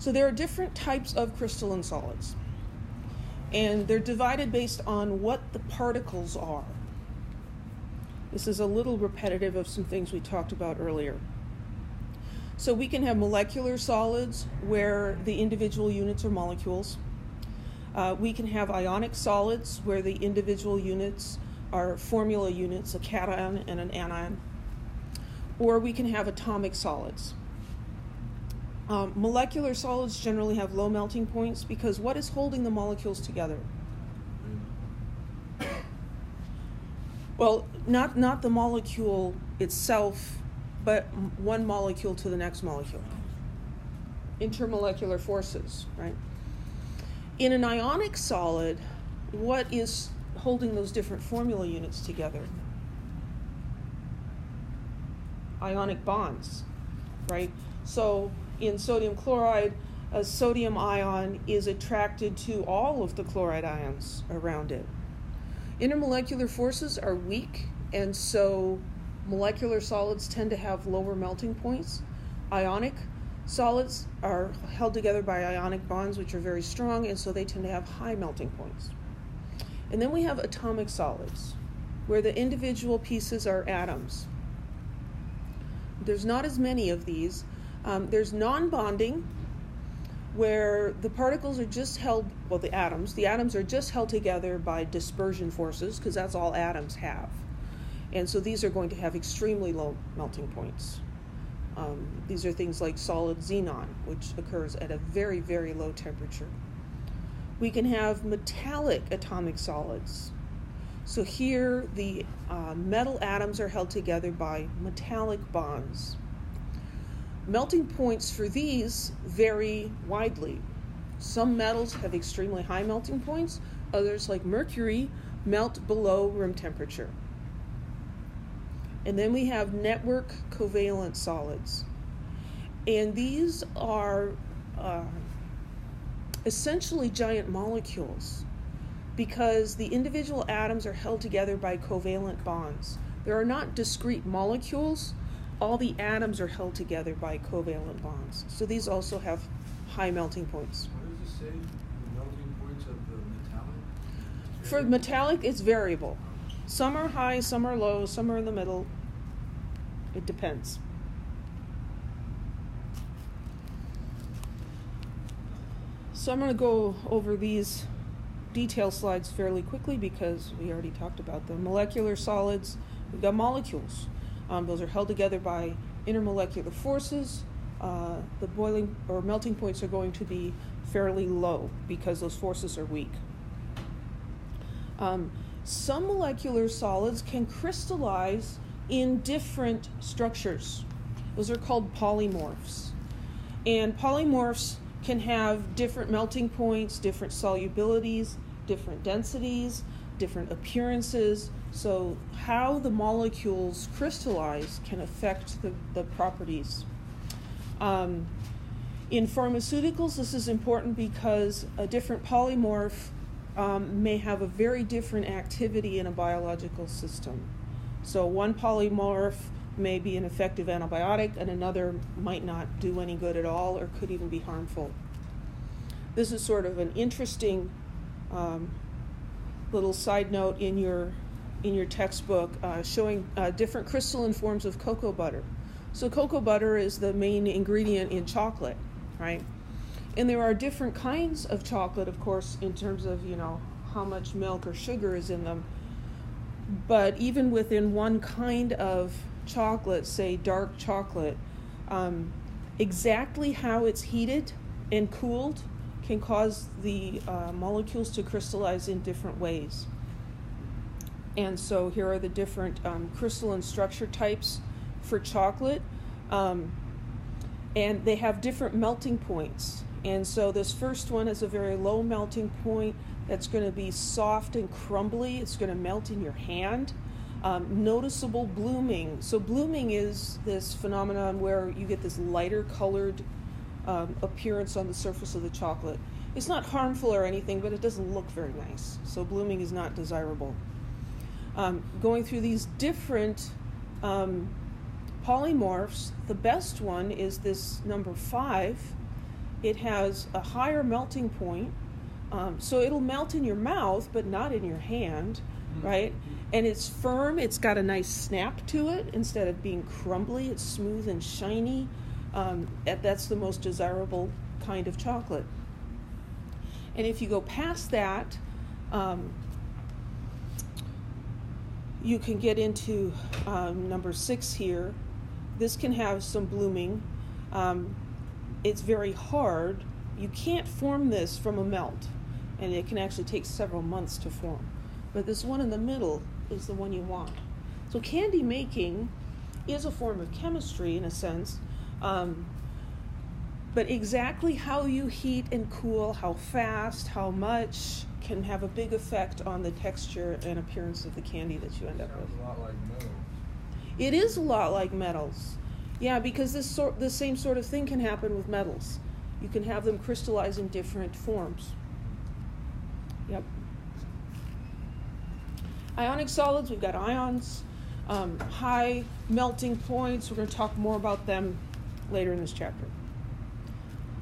So there are different types of crystalline solids, and they're divided based on what the particles are. This is a little repetitive of some things we talked about earlier. So we can have molecular solids where the individual units are molecules. We can have ionic solids where the individual units are formula units, a cation and an anion. Or we can have atomic solids. Molecular solids generally have low melting points because what is holding the molecules together? Well, not the molecule itself, but one molecule to the next molecule. Intermolecular forces, right? In an ionic solid, what is holding those different formula units together? Ionic bonds, right? So in sodium chloride, a sodium ion is attracted to all of the chloride ions around it. Intermolecular forces are weak, and so molecular solids tend to have lower melting points. Ionic solids are held together by ionic bonds, which are very strong, and so they tend to have high melting points. And then we have atomic solids, where the individual pieces are atoms. There's not as many of these. There's nonbonding, where the particles are just held, well, the atoms are just held together by dispersion forces, because that's all atoms have. And so these are going to have extremely low melting points. These are things like solid xenon, which occurs at a very, very low temperature. We can have metallic atomic solids. So here the metal atoms are held together by metallic bonds. Melting points for these vary widely. Some metals have extremely high melting points. Others, like mercury, melt below room temperature. And then we have network covalent solids. And these are essentially giant molecules because the individual atoms are held together by covalent bonds. There are not discrete molecules. All the atoms are held together by covalent bonds. So these also have high melting points. What does it say, the melting points of the metallic? For metallic, it's variable. Some are high, some are low, some are in the middle. It depends. So I'm going to go over these detail slides fairly quickly because we already talked about them. Molecular solids, we've got molecules. Those are held together by intermolecular forces. The boiling or melting points are going to be fairly low because those forces are weak. Some molecular solids can crystallize in different structures. Those are called polymorphs. And polymorphs can have different melting points, different solubilities, different densities, different appearances. So how the molecules crystallize can affect the properties. In pharmaceuticals, this is important because a different polymorph may have a very different activity in a biological system. So one polymorph may be an effective antibiotic and another might not do any good at all or could even be harmful. This is sort of an interesting little side note in your textbook showing different crystalline forms of cocoa butter. So cocoa butter is the main ingredient in chocolate, right? And there are different kinds of chocolate, of course, in terms of, how much milk or sugar is in them. But even within one kind of chocolate, say dark chocolate, exactly how it's heated and cooled can cause the molecules to crystallize in different ways. And so here are the different crystalline structure types for chocolate. And they have different melting points. And so this first one has a very low melting point that's going to be soft and crumbly. It's going to melt in your hand. Noticeable blooming. So blooming is this phenomenon where you get this lighter colored appearance on the surface of the chocolate. It's not harmful or anything, but it doesn't look very nice. So blooming is not desirable. Going through these different polymorphs, the best one is this number 5. It has a higher melting point, so it'll melt in your mouth, but not in your hand, right? And it's firm. It's got a nice snap to it. Instead of being crumbly, it's smooth and shiny. That's the most desirable kind of chocolate. And if you go past that, you can get into number 6 here. This can have some blooming. It's very hard. You can't form this from a melt, and it can actually take several months to form. But this one in the middle is the one you want. So candy making is a form of chemistry in a sense, but exactly how you heat and cool, how fast, how much, can have a big effect on the texture and appearance of the candy that you end up with. Sounds a lot like metals. It is a lot like metals. Yeah, because the same sort of thing can happen with metals. You can have them crystallize in different forms. Yep. Ionic solids, we've got ions, high melting points. We're going to talk more about them later in this chapter.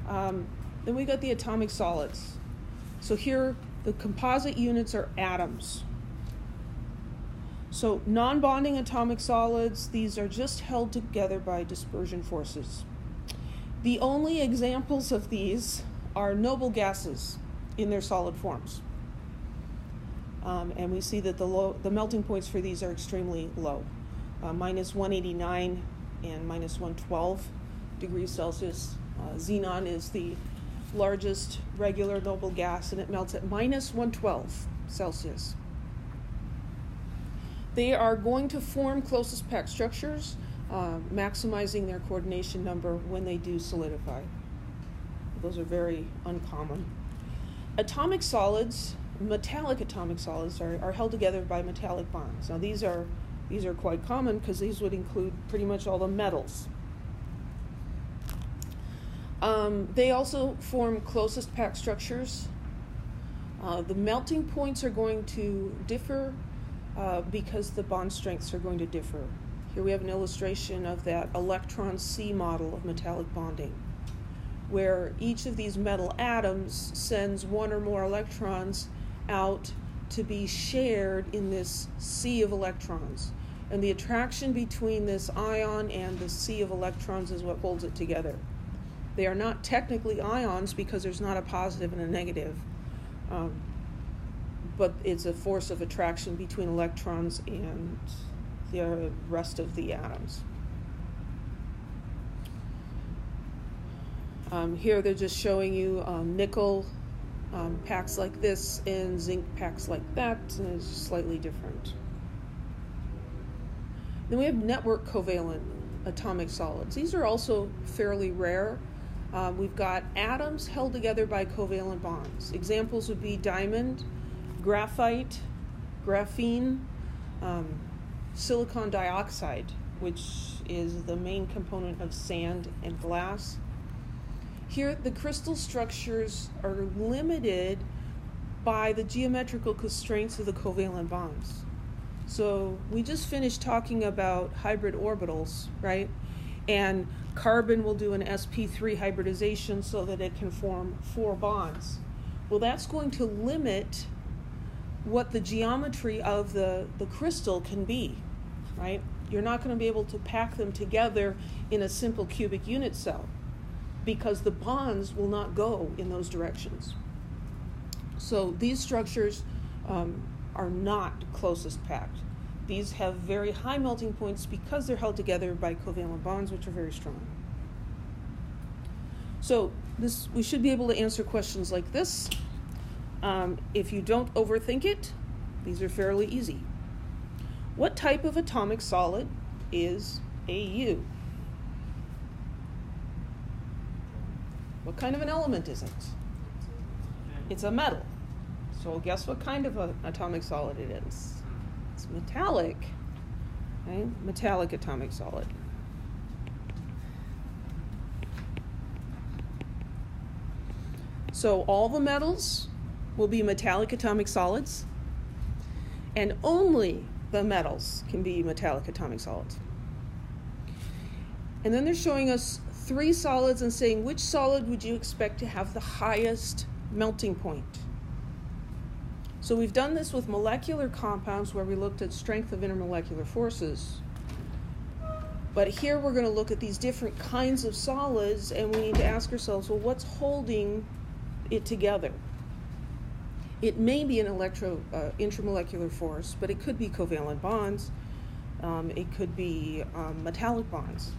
Then we got the atomic solids. So here, the composite units are atoms. So non-bonding atomic solids, these are just held together by dispersion forces. The only examples of these are noble gases in their solid forms. And we see that the melting points for these are extremely low, minus 189 and minus 112 degrees Celsius. Xenon is the largest regular noble gas, and it melts at minus 112 Celsius. They are going to form closest packed structures, maximizing their coordination number when they do solidify. Those are very uncommon. Atomic solids, metallic atomic solids, are held together by metallic bonds. Now these are quite common because these would include pretty much all the metals. They also form closest packed structures. The melting points are going to differ because the bond strengths are going to differ. Here we have an illustration of that electron C model of metallic bonding, where each of these metal atoms sends one or more electrons out to be shared in this sea of electrons. And the attraction between this ion and the sea of electrons is what holds it together. They are not technically ions because there's not a positive and a negative, but it's a force of attraction between electrons and the rest of the atoms. Here they're just showing you nickel packs like this and zinc packs like that, and it's slightly different. Then we have network covalent atomic solids. These are also fairly rare. We've got atoms held together by covalent bonds. Examples would be diamond, graphite, graphene, silicon dioxide, which is the main component of sand and glass. Here, the crystal structures are limited by the geometrical constraints of the covalent bonds. So we just finished talking about hybrid orbitals, right? And carbon will do an sp3 hybridization so that it can form 4 bonds. Well, that's going to limit what the geometry of the crystal can be, right? You're not going to be able to pack them together in a simple cubic unit cell because the bonds will not go in those directions. So these structures are not closest packed. These have very high melting points because they're held together by covalent bonds, which are very strong. So we should be able to answer questions like this. If you don't overthink it, these are fairly easy. What type of atomic solid is Au? What kind of an element is it? It's a metal. So guess what kind of an atomic solid it is? It's metallic. Okay? Metallic atomic solid. So all the metals will be metallic atomic solids, and only the metals can be metallic atomic solids. And then they're showing us 3 solids and saying which solid would you expect to have the highest melting point. So we've done this with molecular compounds where we looked at strength of intermolecular forces. But here we're going to look at these different kinds of solids, and we need to ask ourselves, well, what's holding it together? It may be an intramolecular force, but it could be covalent bonds. It could be metallic bonds.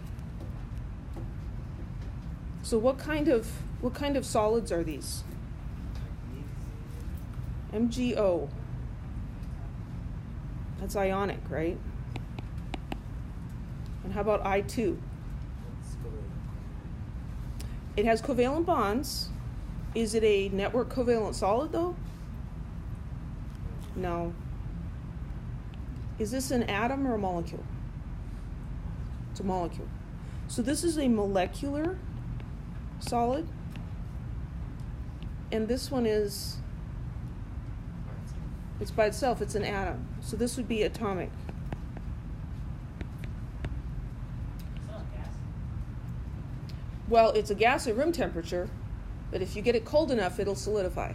So what kind of solids are these? MgO. That's ionic, right? And how about I2? It has covalent bonds. Is it a network covalent solid, though? No. Is this an atom or a molecule? It's a molecule. So this is a molecular solid. And this one is, it's by itself, it's an atom. So this would be atomic. Well, it's a gas at room temperature, but if you get it cold enough, it'll solidify.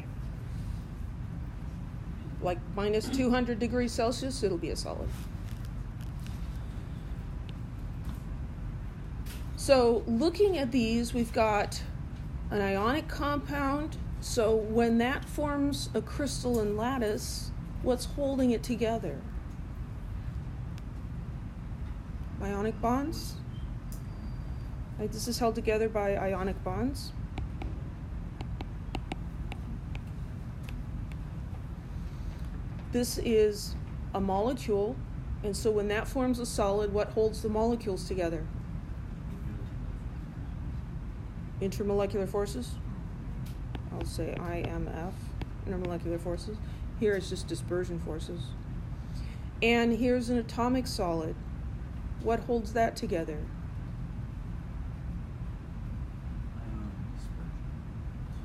Like minus 200 degrees Celsius, it'll be a solid. So looking at these, we've got an ionic compound. So when that forms a crystalline lattice, what's holding it together? Ionic bonds. Right, this is held together by ionic bonds. This is a molecule, and so when that forms a solid, what holds the molecules together? Intermolecular forces. I'll say IMF, intermolecular forces. Here it's just dispersion forces. And here's an atomic solid. What holds that together?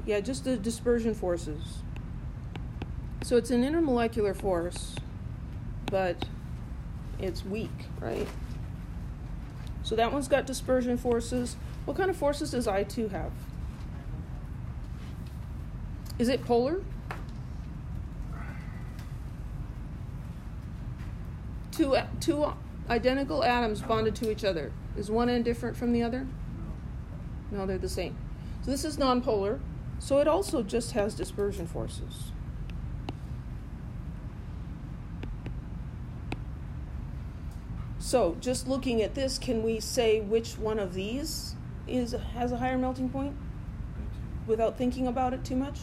Yeah, just the dispersion forces. So it's an intermolecular force, but it's weak, right? So that one's got dispersion forces. What kind of forces does I2 have? Is it polar? Two identical atoms bonded to each other. Is one end different from the other? No, they're the same. So this is nonpolar. So it also just has dispersion forces. So just looking at this, can we say which one of these has a higher melting point without thinking about it too much?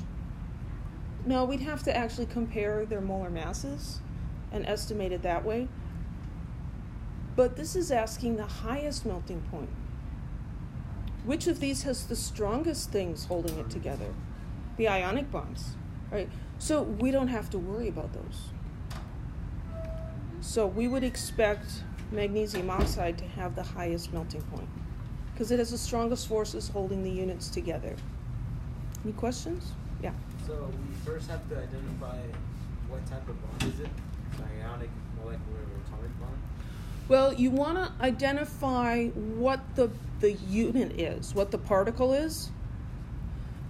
No, we'd have to actually compare their molar masses and estimate it that way. But this is asking the highest melting point. Which of these has the strongest things holding it together? The ionic bonds, right? So we don't have to worry about those. So we would expect magnesium oxide to have the highest melting point because it has the strongest forces holding the units together. Any questions? Yeah. So we first have to identify what type of bond is it? Ionic, molecular, or atomic bond? Well, you want to identify what the unit is, what the particle is.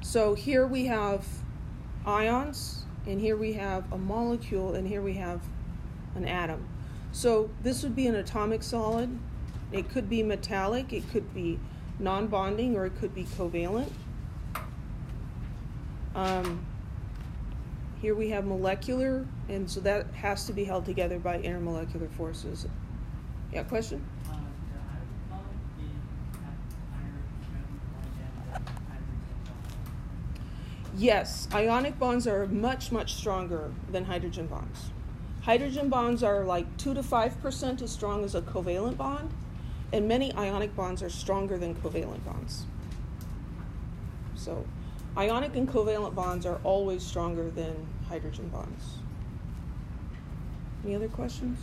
So here we have ions, and here we have a molecule, and here we have an atom. So this would be an atomic solid. It could be metallic, it could be non-bonding, or it could be covalent. Here we have molecular, and so that has to be held together by intermolecular forces. Yeah, question? Yes, ionic bonds are much, much stronger than hydrogen bonds. Hydrogen bonds are like 2 to 5% as strong as a covalent bond, and many ionic bonds are stronger than covalent bonds. So ionic and covalent bonds are always stronger than hydrogen bonds. Any other questions?